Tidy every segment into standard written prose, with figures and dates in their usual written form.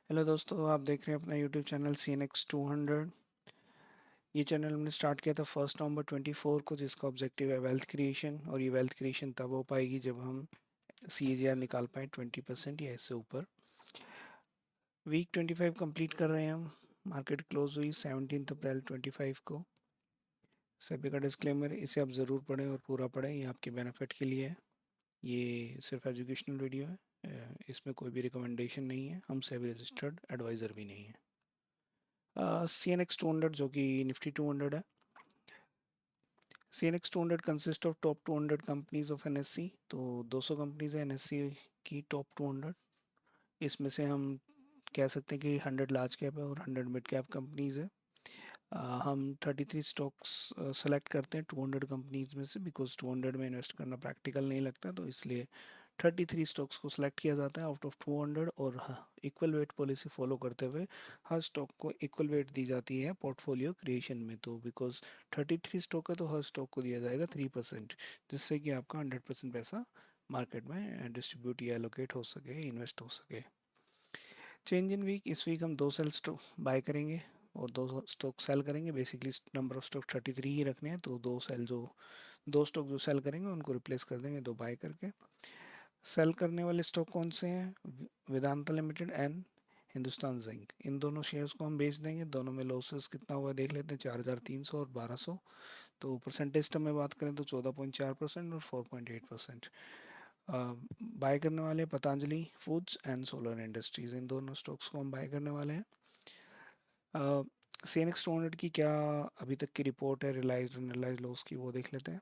Hello दोस्तों, आप देख रहे हैं अपना YouTube channel C N X 200। ये चैनल हमने स्टार्ट किया था 1 नवंबर 2024 को, जिसका ऑब्जेक्टिव है वेल्थ क्रिएशन। और ये वेल्थ क्रिएशन तब हो पाएगी जब हम सी ए जी आर निकाल पाएँ 20% या इससे ऊपर। वीक 25 कंप्लीट कर रहे हैं हम। मार्केट क्लोज हुई 17 अप्रैल 2025 को। सभी का डिस्क्लेमर, इसे आप ज़रूर पढ़ें और पूरा पढ़ें, ये आपके बेनिफिट के लिए है। ये सिर्फ एजुकेशनल वीडियो है। इसमें कोई भी रिकमेंडेशन नहीं है, हम सेबी रजिस्टर्ड एडवाइज़र भी नहीं है। सी एन एक्स 200 जो कि निफ्टी 200 है। C N X 200 consist of top 200 companies of N S C. तो 200 कंपनीज है एन एस सी की टॉप 200। इसमें से हम कह सकते हैं कि 100 लार्ज कैप है और 100 मिड कैप कंपनीज है। हम 33 स्टॉक्स सेलेक्ट करते हैं 200 कंपनीज में से, बिकॉज 200 में इन्वेस्ट करना प्रैक्टिकल नहीं लगता, तो इसलिए 33 स्टॉक्स को सिलेक्ट किया जाता है आउट ऑफ 200। और इक्वल वेट पॉलिसी फॉलो करते हुए हर स्टॉक को इक्वल वेट दी जाती है पोर्टफोलियो क्रिएशन में। तो बिकॉज 33 स्टॉक है तो हर स्टॉक को दिया जाएगा 3%, जिससे कि आपका 100% पैसा मार्केट में डिस्ट्रीब्यूट या एलोकेट हो सके, इन्वेस्ट हो सके। चेंज इन वीक, इस वीक हम 2 सेल स्टॉक बाय करेंगे और 2 स्टॉक सेल करेंगे। बेसिकली नंबर ऑफ स्टॉक 33 ही रखने हैं, तो 2 स्टॉक जो सेल करेंगे उनको रिप्लेस कर देंगे 2 बाय करके। सेल करने वाले स्टॉक कौन से हैं? Vedanta limited and Hindustan Zinc, इन दोनों शेयर्स को हम बेच देंगे। दोनों में लॉसेस कितना हुआ देख लेते हैं, 4300 और 1200। तो परसेंटेज टर्म में बात करें तो 14.4% और 4.8%। बाय करने वाले Patanjali Foods and Solar Industries, इन दोनों स्टॉक्स को हम बाय करने वाले हैं। सी एन एक्स 200 की क्या अभी तक की रिपोर्ट है रियलाइज्ड अनरियलाइज्ड लॉस की, वो देख लेते हैं।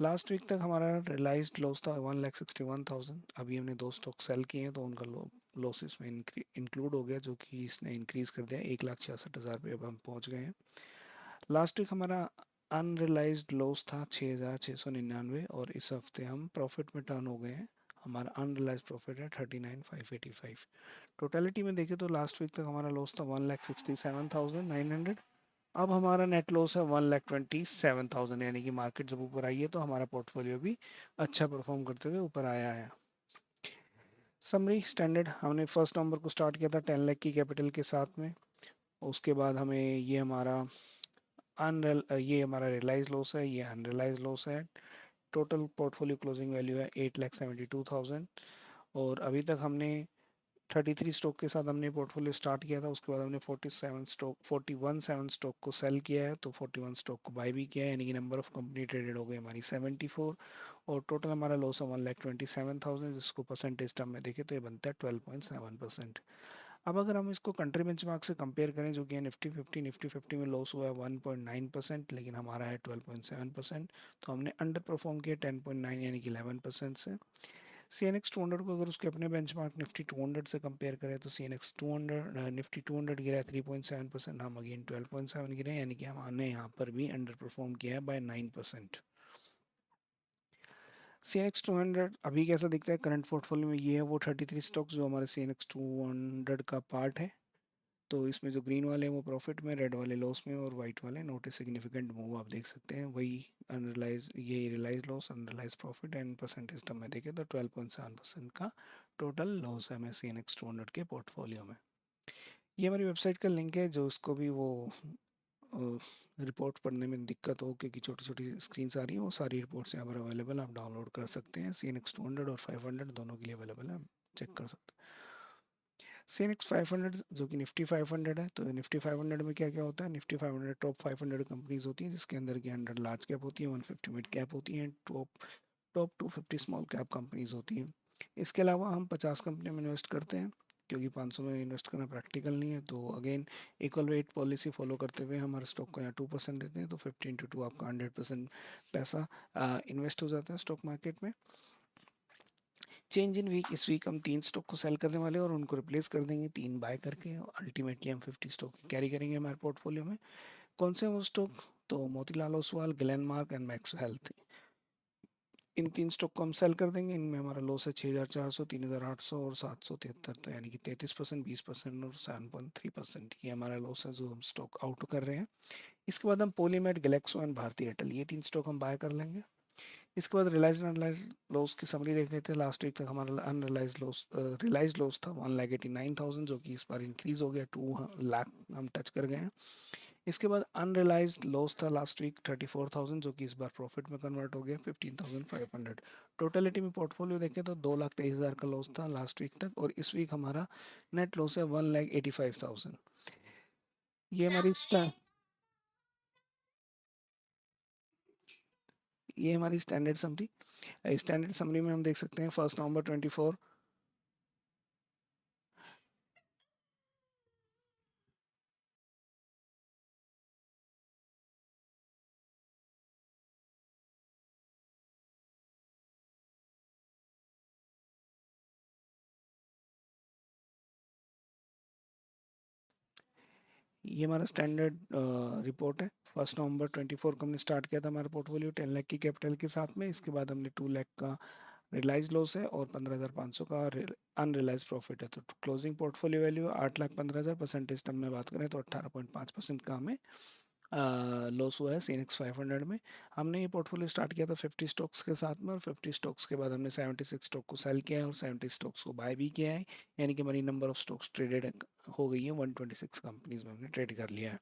लास्ट वीक तक हमारा रियलाइज्ड लॉस था 1,61,000। अभी हमने 2 स्टॉक सेल किए हैं तो उनका लॉस इसमें इंक्लूड हो गया, जो कि इसने इंक्रीज कर दिया 1,66,000 पे अब हम पहुंच गए हैं। लास्ट वीक हमारा अनरियलाइज्ड लॉस था 6,699 और इस हफ्ते हम प्रॉफिट में टर्न हो गए हैं। हमारा अनरियलाइज प्रॉफिट है 39,585। टोटलिटी में देखें तो लास्ट वीक तक हमारा लॉस था 1,67,900। अब हमारा नेट लॉस है 1,27,000, यानी कि मार्केट जब ऊपर आई है तो हमारा पोर्टफोलियो भी अच्छा परफॉर्म करते हुए ऊपर आया है। समरी स्टैंडर्ड, हमने 1 नवंबर को स्टार्ट किया था 10 लाख की कैपिटल के साथ में। उसके बाद हमें ये हमारा रियलाइज लॉस है, ये अनरियलाइज लॉस है। टोटल पोर्टफोलियो क्लोजिंग वैल्यू है 8,72,000। और अभी तक हमने 33 स्टॉक के साथ हमने पोर्टफोलियो स्टार्ट किया था। उसके बाद हमने 41 स्टॉक को सेल किया है, तो 41 स्टॉक को बाय भी किया है, यानी कि नंबर ऑफ कंपनी ट्रेडेड हो गई हमारी 74। और टोटल हमारा लॉस है 1,27,000, जिसको परसेंटेज टर्म में देखें तो ये बनता है 12.7%। अब अगर हम इसको कंट्री बेंचमार्क से कंपेयर करें, जो कि है निफ्टी फिफ्टी में लॉस हुआ है 1.9%, लेकिन हमारा है 12.7%। तो हमने अंडर परफॉर्म किया 10.9 यानी कि 11% से। सी एन एक्स 200 को अगर उसके अपने बेंचमार्क निफ्टी 200 से कंपेयर करें तो सी एन एक्स 200 निफ्टी 200 गिरा है 3.7%, हम अगेन 12.7 गिरे, यानी कि हमने यहाँ पर भी अंडर परफॉर्म किया है बाय 9%। सी एन एक्स 200 अभी कैसा दिखता है करंट पोर्टफोलियो में, ये है वो 33 स्टॉक्स जो हमारे सी एन एक्स 200 का पार्ट है। तो इसमें जो ग्रीन वाले हैं वो प्रॉफिट में, रेड वाले लॉस में और वाइट वाले नोट ए सिग्निफिकेंट मूव, आप देख सकते हैं। वही अनरियलाइज, ये realise loss, unrealise profit and percentage term में देखें तो 12.7% का टोटल लॉस है मैं सी एन एक्स 200 के पोर्टफोलियो में। ये हमारी वेबसाइट का लिंक है, जो उसको भी वो रिपोर्ट पढ़ने में दिक्कत हो क्योंकि छोटी छोटी स्क्रीन आ रही है, वो सारी रिपोर्ट्स यहाँ पर अवेलेबल, आप डाउनलोड कर सकते हैं। सी एन एक्स 200 और 500 दोनों के लिए अवेलेबल है, आप चेक कर सकते हैं। सी एन एक्स 500 जो कि निफ्टी 500 है, तो निफ्टी 500 में क्या क्या होता है? निफ्टी 500 टॉप 500 कंपनीज होती हैं, जिसके अंदर की 100 लार्ज कैप होती है, 150 मिड कैप होती हैं, top top 250 small cap companies होती हैं। इसके अलावा हम 50 कंपनी में इन्वेस्ट करते हैं, क्योंकि 500 में इन्वेस्ट करना प्रैक्टिकल नहीं है। तो again equal weight policy follow करते हुए हमारे स्टॉक को यहाँ 2% देते हैं, तो 15 into 2 आपका 100% पैसा इन्वेस्ट हो जाता है स्टॉक मार्केट में। चेंज इन वीक, इस वीक हम 3 स्टॉक को सेल करने वाले हैं और उनको रिप्लेस कर देंगे 3 बाय करके। अल्टीमेटली हम 50 स्टॉक कैरी करेंगे हमारे पोर्टफोलियो में। कौन से वो स्टॉक? तो Motilal Oswal, Glenmark and max health, in 3 stock को हम सेल कर देंगे। इनमें हमारा लॉस है 6,400, 3,800 और 773, तो यानी कि 33%, 20% और 7.3%, ये हमारा लॉस है जो हम स्टॉक आउट कर रहे हैं। इसके बाद हम पॉलीमेड, गैलेक्सो एंड भारती एयरटेल, ये 3 स्टॉक हम बाय कर लेंगे। इसके बाद रिलाइज अनरिलाइज लॉस की समरी देख लेते हैं। लास्ट वीक तक हमारा अनरिलाइज लॉस रिलाइज लॉस था 1,89,000, जो कि इस बार इंक्रीज हो गया 2 लाख हम टच कर गए हैं। इसके बाद अनरिलाइज लॉस था लास्ट वीक 34,000, जो कि इस बार प्रॉफिट में कन्वर्ट हो गया 15,500। टोटलिटी में पोर्टफोलियो देखें तो 2,23,000 का लॉस था लास्ट वीक तक, और इस वीक हमारा नेट लॉस है 1,85,000। ये हमारी ये हमारी स्टैंडर्ड समरी में हम देख सकते हैं 1 नवंबर 24। ये हमारा स्टैंडर्ड रिपोर्ट है। 1 नवंबर 24 को हमने स्टार्ट किया था हमारा पोर्टफोलियो 10 लाख की कैपिटल के साथ में। इसके बाद हमने 2 लाख का रियलाइज लॉस है और 15,500 का अनरियलाइज प्रॉफिट है। तो closing portfolio value 8,15,000। Percentage term में बात करें तो 18.5% का हमें लॉस हुआ है सीएनएक्स 500 में। हमने ये पोर्टफोलियो स्टार्ट किया था 50 स्टॉक्स के साथ में, और 50 स्टॉक्स के बाद हमने 76 स्टॉक को सेल किया है और 70 स्टॉक्स को बाय भी किया है। यानी कि हमारी नंबर ऑफ स्टॉक्स ट्रेडेड हो गई है 126 कंपनीज में हमने ट्रेड कर लिया है।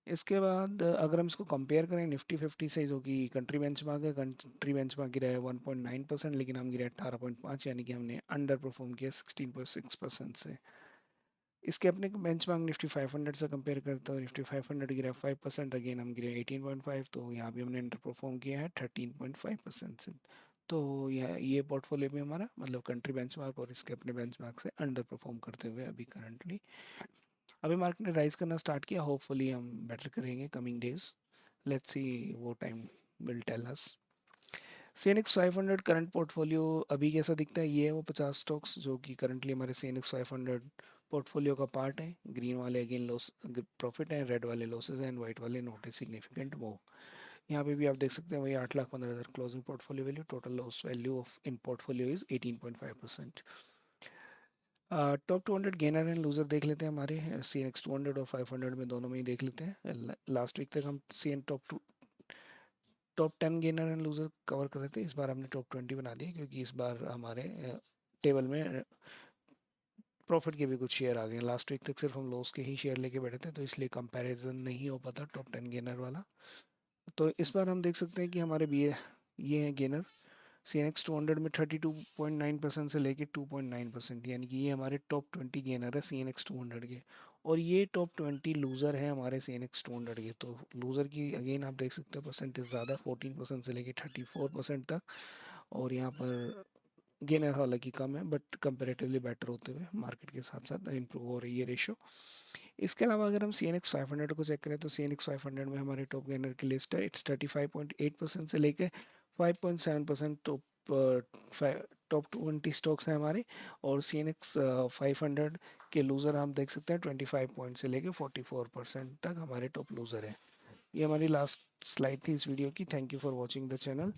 इसके बाद अगर हम इसको कंपेयर करें निफ्टी 50 से, जो कि कंट्री बेंचमार्क है, कंट्री बेंचमार्क गिरा है 1.9%, लेकिन हम गिरे 18.5, यानी कि हमने अंडर परफॉर्म किया 16.6% से। इसके अपने बेंचमार्क निफ्टी 500 से कंपेयर करते हो, निफ्टी 500 गिरा 5%, अगेन हम गिरे 18.5, तो यहाँ भी हमने अंडर परफॉर्म किया है 13.5% से। तो ये पोर्टफोलियो में हमारा मतलब कंट्री बेंचमार्क और इसके अपने बेंचमार्क से अंडर परफॉर्म करते हुए अभी करंटली। अभी मार्केट ने राइज करना स्टार्ट किया, होपफुली हम बेटर करेंगे कमिंग डेज। लेट्स सी, वो time will tell us. CNX 500 current portfolio अभी कैसा दिखता है, ये है वो 50 स्टॉक्स जो कि करंटली हमारे सीएनएक्स 500 पोर्टफोलियो का पार्ट है। ग्रीन वाले अगेन लॉस प्रॉफिट है, रेड वाले लॉसेज हैं, एंड वाइट वाले नॉट ए सिग्निफिकेंट वो। यहाँ पे भी आप देख सकते हैं वही 8,15,000 closing portfolio value. Total loss value of in portfolio is 18.5%। Top 200 gainer and loser देख लेते हैं हमारे सीएनएक्स 200 और 500 में, दोनों में ही देख लेते हैं। लास्ट वीक तक हम CN top 10 gainer and loser cover कर रहे थे। इस बार हमने टॉप 20 बना दिया, क्योंकि इस बार हमारे टेबल में प्रॉफिट के भी कुछ शेयर आ गए। लास्ट वीक तक सिर्फ हम लॉस के ही शेयर लेके बैठे थे, तो इसलिए कंपैरिजन नहीं हो पाता टॉप 10 गेनर वाला। तो इस बार हम देख सकते हैं कि हमारे भी ये हैं गेनर। सीएनएक्स 200 में 32.9% से लेके 2.9%, यानी कि ये हमारे टॉप 20 गेनर है सीएनएक्स 200 के। और ये टॉप 20 लूज़र है हमारे सीएनएक्स 200 के। तो लूज़र की अगेन आप देख सकते हो परसेंटेज ज़्यादा 14% से लेके 34% तक, और यहाँ पर गेनर हालांकि कम है, बट कंपेरेटिवली बेटर होते हुए मार्केट के साथ साथ इंप्रूव हो रही है रेशो। इसके अलावा अगर हम सी एन एक्स 500 को चेक करें तो सी एन एक्स 500 में हमारे टॉप गेनर की लिस्ट है। इट्स 35.8% से लेके 5.7% टॉप 20 स्टॉक्स हैं हमारे। और सी एन एक्स 500 के लूज़र हम देख सकते हैं 25 पॉइंट से लेके 44% तक हमारे टॉप लूज़र हैं। ये हमारी लास्ट स्लाइड थी इस वीडियो की। Thank you for watching the channel.